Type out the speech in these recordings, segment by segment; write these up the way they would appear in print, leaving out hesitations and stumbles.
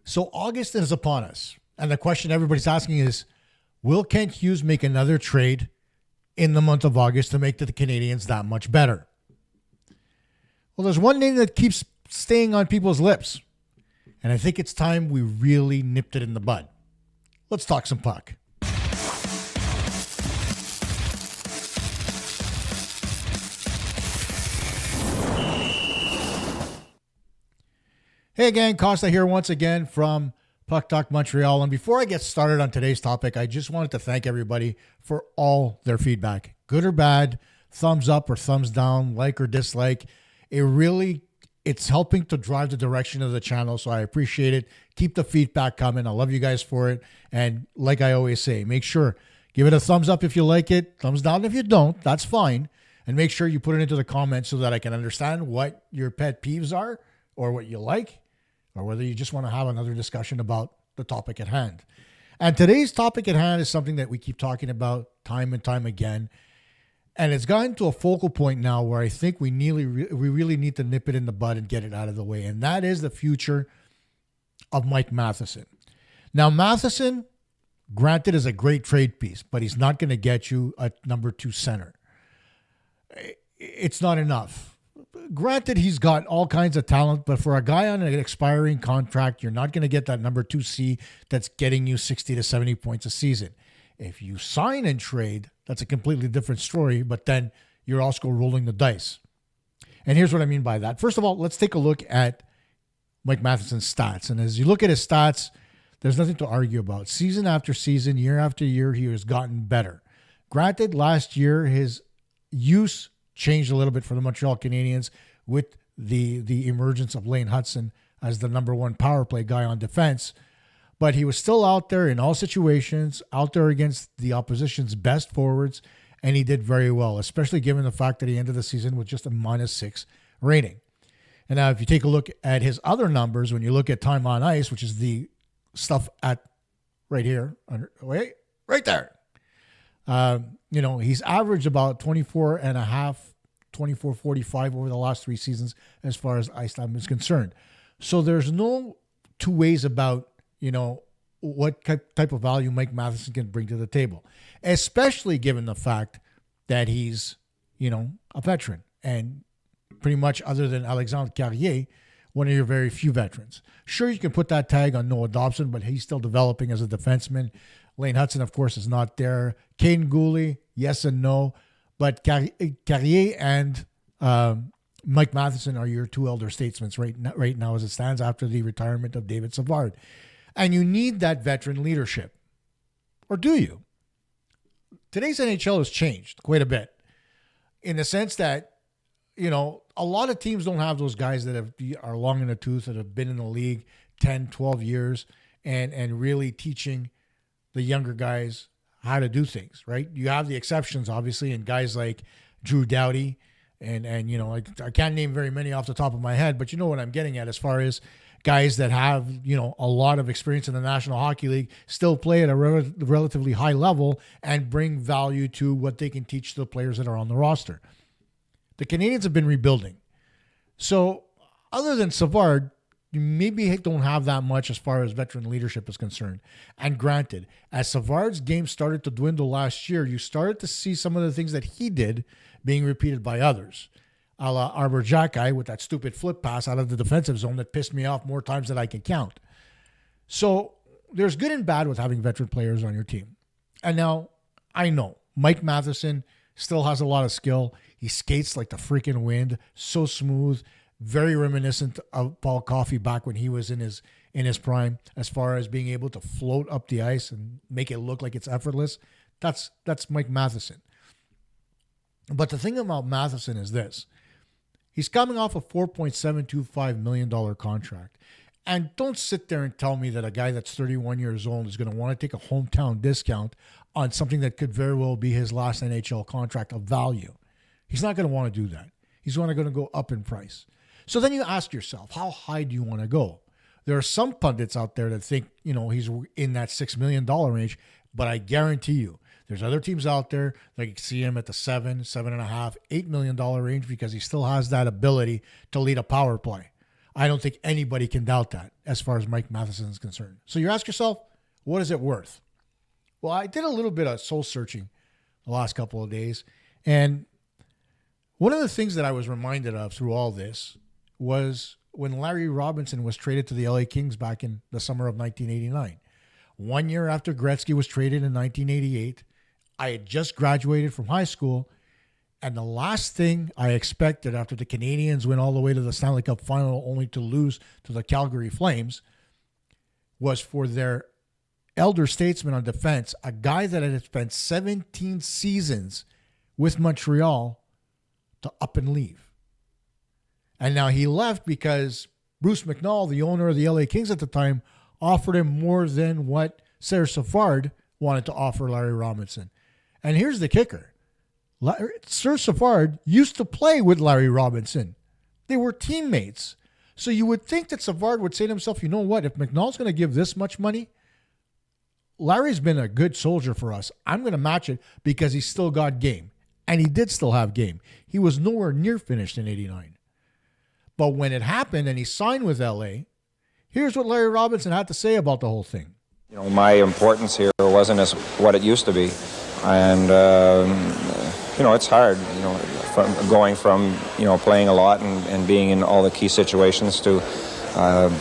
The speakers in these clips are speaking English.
So August is upon us. And the question everybody's asking is, will Kent Hughes make another trade in the month of August to make the Canadiens that much better? Well, there's one name that keeps staying on people's lips. And I think it's time we really nipped it in the bud. Let's talk some puck. Hey gang, Kosta here once again from Puck Talk Montreal. And before I get started on today's topic, I just wanted to thank everybody for all their feedback. Good or bad, thumbs up or thumbs down, like or dislike. It's helping to drive the direction of the channel, so I appreciate it. Keep the feedback coming. I love you guys for it. And like I always say, make sure, give it a thumbs up if you like it, thumbs down if you don't, that's fine. And make sure you put it into the comments so that I can understand what your pet peeves are or what you like, or whether you just want to have another discussion about the topic at hand. And today's topic at hand is something that we keep talking about time and time again. And it's gotten to a focal point now where I think we really need to nip it in the bud and get it out of the way. And that is the future of Mike Matheson. Now, Matheson, granted, is a great trade piece, but he's not going to get you a number 2 center. It's not enough. Granted, he's got all kinds of talent, but for a guy on an expiring contract, you're not going to get that number 2C that's getting you 60 to 70 points a season. If you sign and trade, that's a completely different story, but then you're also rolling the dice. And here's what I mean by that. First of all, let's take a look at Mike Matheson's stats. And as you look at his stats, there's nothing to argue about. Season after season, year after year, he has gotten better. Granted, last year, his use changed a little bit for the Montreal Canadiens with the emergence of Lane Hudson as the number 1 power play guy on defense. But he was still out there in all situations, out there against the opposition's best forwards, and he did very well, especially given the fact that he ended the season with just a -6 rating. And now if you take a look at his other numbers, when you look at time on ice, which is the stuff at right here, right there, he's averaged about 24.5, 24.45 over the last 3 seasons as far as ice time is concerned. So there's no two ways about, what type of value Mike Matheson can bring to the table, especially given the fact that he's, a veteran and pretty much other than Alexandre Carrier, one of your very few veterans. Sure, you can put that tag on Noah Dobson, but he's still developing as a defenseman. Lane Hudson, of course, is not there. Caden Gooley, yes and no. But Carrier and Mike Matheson are your 2 elder statesmen right now as it stands after the retirement of David Savard. And you need that veteran leadership. Or do you? Today's NHL has changed quite a bit in the sense that, a lot of teams don't have those guys that are long in the tooth, that have been in the league 10, 12 years and really teaching the younger guys how to do things, right? You have the exceptions, obviously, and guys like Drew Doughty and I can't name very many off the top of my head, but you know what I'm getting at as far as guys that have, a lot of experience in the National Hockey League, still play at a relatively high level and bring value to what they can teach the players that are on the roster. The Canadiens have been rebuilding. So other than Savard, you maybe don't have that much as far as veteran leadership is concerned. And granted, as Savard's game started to dwindle last year, you started to see some of the things that he did being repeated by others. A la Arbor Jacki with that stupid flip pass out of the defensive zone that pissed me off more times than I can count. So there's good and bad with having veteran players on your team. And now I know Mike Matheson still has a lot of skill. He skates like the freaking wind, so smooth, very reminiscent of Paul Coffey back when he was in his prime, as far as being able to float up the ice and make it look like it's effortless. That's Mike Matheson. But the thing about Matheson is this. He's coming off a $4.725 million contract. And don't sit there and tell me that a guy that's 31 years old is going to want to take a hometown discount on something that could very well be his last NHL contract of value. He's not going to want to do that. He's going to go up in price. So then you ask yourself, how high do you want to go? There are some pundits out there that think, he's in that $6 million range, but I guarantee you, there's other teams out there that see him at the $7.5, $8 million range because he still has that ability to lead a power play. I don't think anybody can doubt that as far as Mike Matheson is concerned. So you ask yourself, what is it worth? Well, I did a little bit of soul searching the last couple of days. And one of the things that I was reminded of through all this was when Larry Robinson was traded to the LA Kings back in the summer of 1989. 1 year after Gretzky was traded in 1988, I had just graduated from high school. And the last thing I expected after the Canadiens went all the way to the Stanley Cup final only to lose to the Calgary Flames was for their elder statesman on defense, a guy that had spent 17 seasons with Montreal, to up and leave. And now he left because Bruce McNall, the owner of the LA Kings at the time, offered him more than what Serge Savard wanted to offer Larry Robinson. And here's the kicker. Serge Savard used to play with Larry Robinson. They were teammates. So you would think that Savard would say to himself, you know what, if McNall's going to give this much money, Larry's been a good soldier for us. I'm going to match it because he's still got game. And he did still have game. He was nowhere near finished in 89. But when it happened and he signed with LA, here's what Larry Robinson had to say about the whole thing. You know, my importance here wasn't as what it used to be. And, you know, it's hard, you know, going from, you know, playing a lot and being in all the key situations to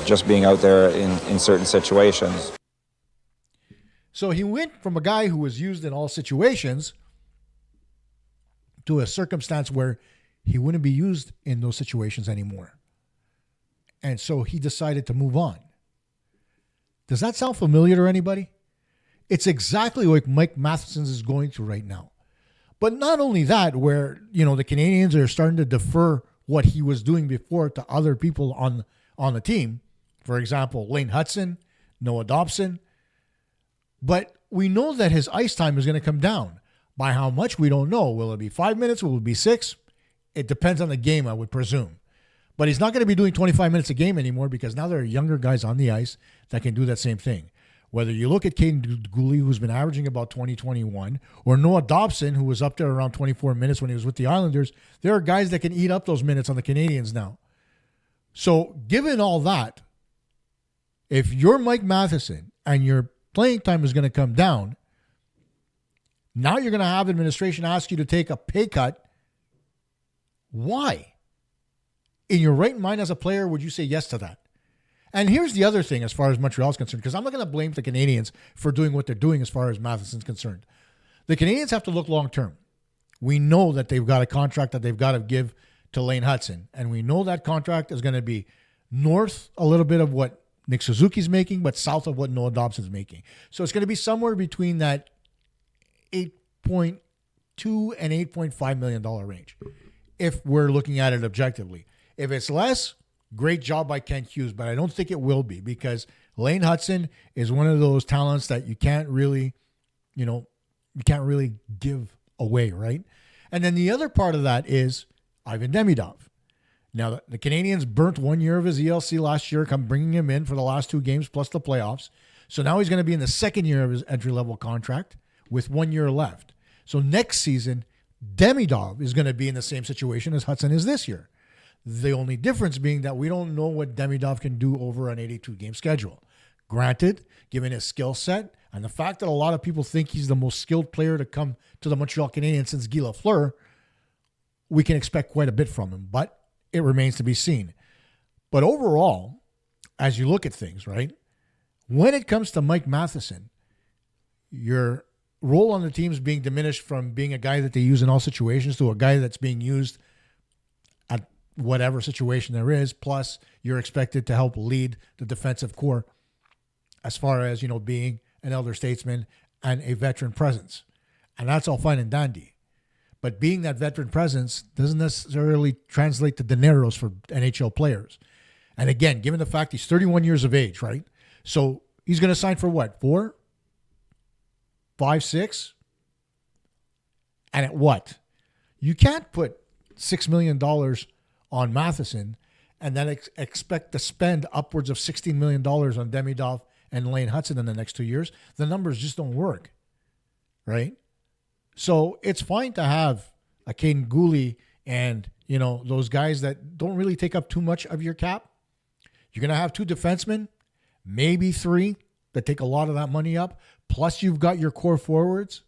just being out there in certain situations. So he went from a guy who was used in all situations to a circumstance where he wouldn't be used in those situations anymore. And so he decided to move on. Does that sound familiar to anybody? It's exactly like Mike Matheson is going through right now. But not only that, where, you know, the Canadiens are starting to defer what he was doing before to other people on the team. For example, Lane Hutson, Noah Dobson. But we know that his ice time is going to come down. By how much, we don't know. Will it be 5 minutes? Will it be 6? It depends on the game, I would presume. But he's not going to be doing 25 minutes a game anymore because now there are younger guys on the ice that can do that same thing. Whether you look at Caden Gooley, who's been averaging about 20-21, or Noah Dobson, who was up there around 24 minutes when he was with the Islanders, there are guys that can eat up those minutes on the Canadiens now. So given all that, if you're Mike Matheson and your playing time is going to come down, now you're going to have administration ask you to take a pay cut. Why? In your right mind as a player, would you say yes to that? And here's the other thing as far as Montreal is concerned, because I'm not going to blame the Canadiens for doing what they're doing as far as Matheson's concerned. The Canadiens have to look long-term. We know that they've got a contract that they've got to give to Lane Hutson, and we know that contract is going to be north a little bit of what Nick Suzuki's making, but south of what Noah Dobson's making. So it's going to be somewhere between that $8.2 and $8.5 million range, if we're looking at it objectively. If it's less, great job by Kent Hughes, but I don't think it will be because Lane Hutson is one of those talents that you can't really give away, right? And then the other part of that is Ivan Demidov. Now, the Canadiens burnt 1 year of his ELC last year, bringing him in for the last 2 games plus the playoffs. So now he's going to be in the second year of his entry-level contract with 1 year left. So next season, Demidov is going to be in the same situation as Hutson is this year. The only difference being that we don't know what Demidov can do over an 82-game schedule. Granted, given his skill set and the fact that a lot of people think he's the most skilled player to come to the Montreal Canadiens since Guy Lafleur, we can expect quite a bit from him, but it remains to be seen. But overall, as you look at things, right, when it comes to Mike Matheson, your role on the team is being diminished from being a guy that they use in all situations to a guy that's being used at whatever situation there is. Plus, you're expected to help lead the defensive core as far as, you know, being an elder statesman and a veteran presence. And that's all fine and dandy. But being that veteran presence doesn't necessarily translate to dineros for NHL players. And again, given the fact he's 31 years of age, right? So he's going to sign for what? 4? 5, 6? And at what? You can't put $6 million on Matheson and then expect to spend upwards of $16 million on Demidov and Lane Hutson in the next 2 years. The numbers just don't work, right? So it's fine to have a Caden Gooley and, you know, those guys that don't really take up too much of your cap. You're going to have 2 defensemen, maybe 3 that take a lot of that money up. Plus, you've got your core forwards.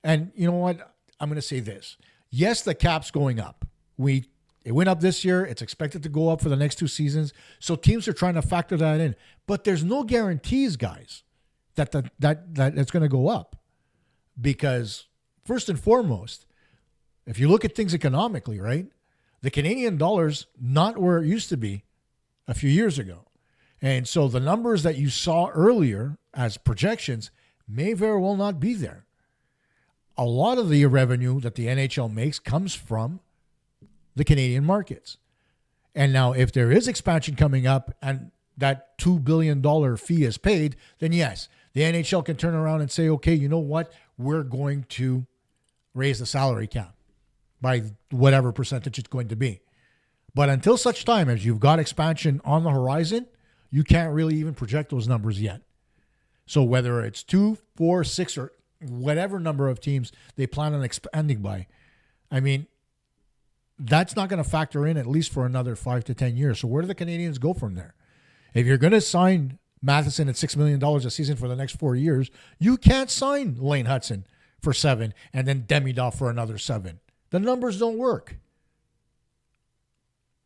And you know what? I'm going to say this. Yes, the cap's going up. It went up this year. It's expected to go up for the next 2 seasons. So teams are trying to factor that in. But there's no guarantees, guys, that it's going to go up. Because first and foremost, if you look at things economically, right, the Canadian dollar's not where it used to be a few years ago. And so the numbers that you saw earlier as projections may very well not be there. A lot of the revenue that the NHL makes comes from the Canadian markets. And now if there is expansion coming up and that $2 billion fee is paid, then yes, the NHL can turn around and say, okay, you know what? We're going to raise the salary cap by whatever percentage it's going to be. But until such time as you've got expansion on the horizon, you can't really even project those numbers yet. So whether it's 2, 4, 6, or whatever number of teams they plan on expanding by, I mean, that's not going to factor in at least for another 5 to 10 years. So where do the Canadians go from there? If you're going to sign Matheson at $6 million a season for the next 4 years, you can't sign Lane Hutson for 7 and then Demidov for another 7. The numbers don't work.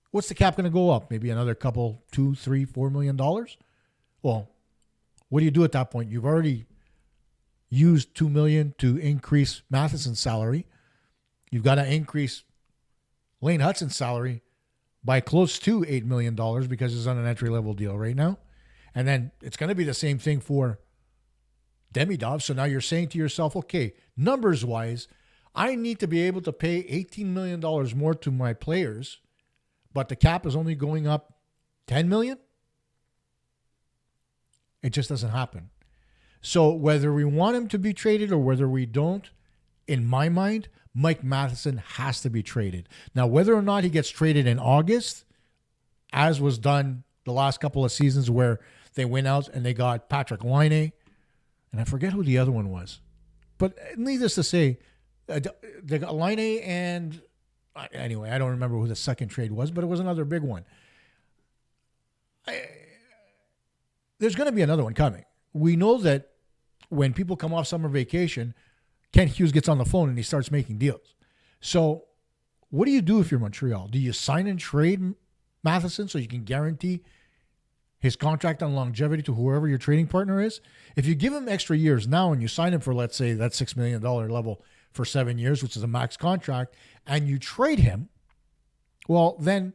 What's the cap going to go up? Maybe another couple, $2, $3, $4 million? Well, what do you do at that point? You've already used $2 million to increase Matheson's salary. You've got to increase Lane Hutson's salary by close to $8 million because he's on an entry-level deal right now. And then it's going to be the same thing for Demidov. So now you're saying to yourself, okay, numbers-wise, I need to be able to pay $18 million more to my players, but the cap is only going up $10 million? It just doesn't happen. So whether we want him to be traded or whether we don't, in my mind, Mike Matheson has to be traded. Now, whether or not he gets traded in August, as was done the last couple of seasons where they went out and they got Patrick Laine, and I forget who the other one was. But needless to say, they got Laine and anyway, I don't remember who the second trade was, but it was another big one. There's going to be another one coming. We know that when people come off summer vacation, Kent Hughes gets on the phone and he starts making deals. So what do you do if you're Montreal? Do you sign and trade Matheson so you can guarantee his contract on longevity to whoever your trading partner is? If you give him extra years now and you sign him for, let's say, that $6 million level for 7 years, which is a max contract, and you trade him, well, then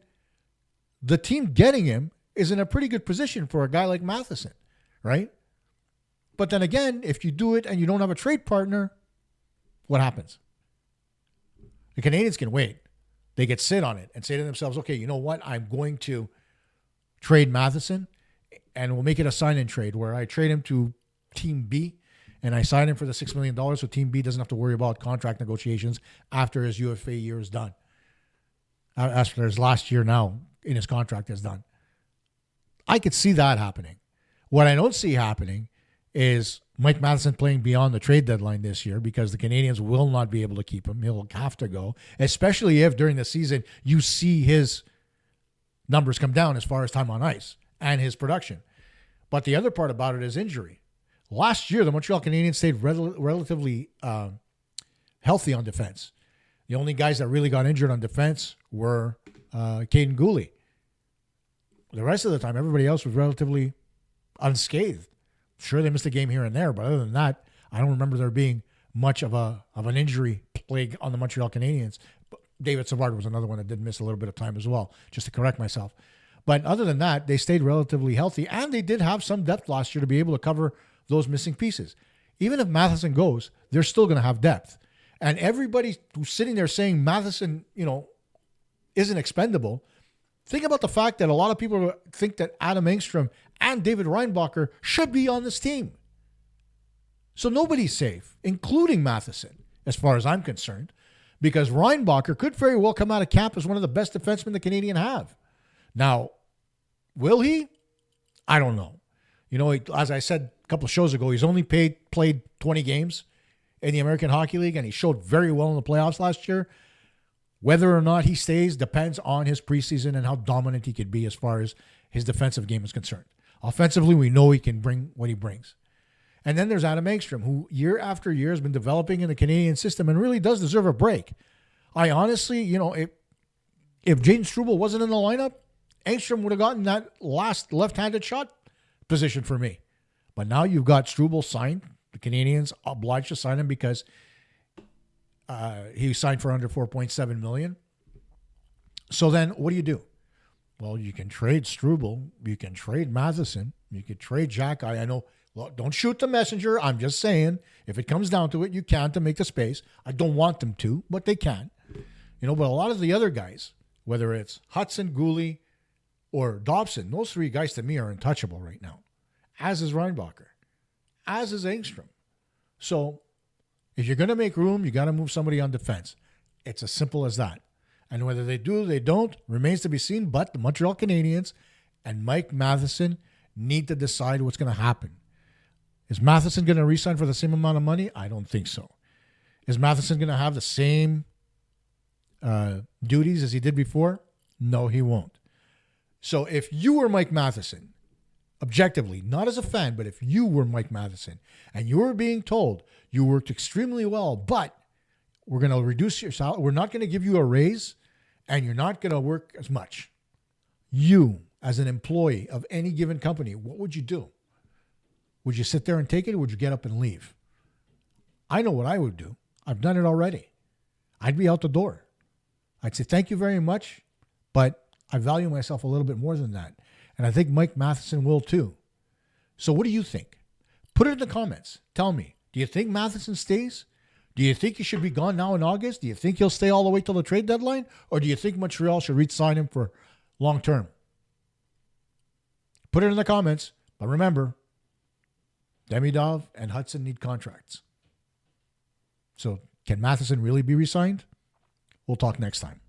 the team getting him is in a pretty good position for a guy like Matheson, right? But then again, if you do it and you don't have a trade partner, what happens? The Canadians can wait. They get sit on it and say to themselves, okay, you know what? I'm going to trade Matheson and we'll make it a sign and trade where I trade him to Team B and I sign him for the $6 million so Team B doesn't have to worry about contract negotiations after his UFA year is done. After his last year now in his contract is done. I could see that happening. What I don't see happening is Mike Matheson playing beyond the trade deadline this year because the Canadians will not be able to keep him. He'll have to go, especially if during the season you see his numbers come down as far as time on ice and his production. But the other part about it is injury. Last year, the Montreal Canadiens stayed relatively healthy on defense. The only guys that really got injured on defense were Caden Gooley. The rest of the time, everybody else was relatively unscathed. Sure, they missed a game here and there, but other than that, I don't remember there being much of an injury plague on the Montreal Canadiens. David Savard was another one that did miss a little bit of time as well, just to correct myself. But other than that, they stayed relatively healthy, and they did have some depth last year to be able to cover those missing pieces. Even if Matheson goes, they're still going to have depth. And everybody who's sitting there saying Matheson, isn't expendable, think about the fact that a lot of people think that Adam Engstrom and David Reinbacher should be on this team. So nobody's safe, including Matheson, as far as I'm concerned, because Reinbacher could very well come out of camp as one of the best defensemen the Canadiens have. Now, will he? I don't know. As I said a couple of shows ago, he's only played 20 games in the American Hockey League, and he showed very well in the playoffs last year. Whether or not he stays depends on his preseason and how dominant he could be as far as his defensive game is concerned. Offensively, we know he can bring what he brings. And then there's Adam Engstrom, who year after year has been developing in the Canadian system and really does deserve a break. I honestly, if Jaden Struble wasn't in the lineup, Engstrom would have gotten that last left-handed shot position for me. But now you've got Struble signed. The Canadians obliged to sign him because he signed for under $4.7 million. So then what do? Well, you can trade Struble. You can trade Matheson. You could trade Jack. I know. Look, don't shoot the messenger. I'm just saying, if it comes down to it, you can to make the space. I don't want them to, but they can. But a lot of the other guys, whether it's Hudson, Gooley, or Dobson, those three guys to me are untouchable right now, as is Reinbacher, as is Engstrom. So if you're going to make room, you got to move somebody on defense. It's as simple as that. And whether they do or they don't remains to be seen, but the Montreal Canadiens and Mike Matheson need to decide what's going to happen. Is Matheson going to re-sign for the same amount of money? I don't think so. Is Matheson going to have the same duties as he did before? No, he won't. So if you were Mike Matheson, objectively, not as a fan, but if you were Mike Matheson and you were being told you worked extremely well, but we're going to reduce your salary, we're not going to give you a raise, and you're not going to work as much. You, as an employee of any given company, what would you do? Would you sit there and take it, or would you get up and leave? I know what I would do. I've done it already. I'd be out the door. I'd say, thank you very much, but I value myself a little bit more than that. And I think Mike Matheson will too. So what do you think? Put it in the comments. Tell me, do you think Matheson stays? Do you think he should be gone now in August? Do you think he'll stay all the way till the trade deadline? Or do you think Montreal should re-sign him for long term? Put it in the comments. But remember, Demidov and Hudson need contracts. So can Matheson really be re-signed? We'll talk next time.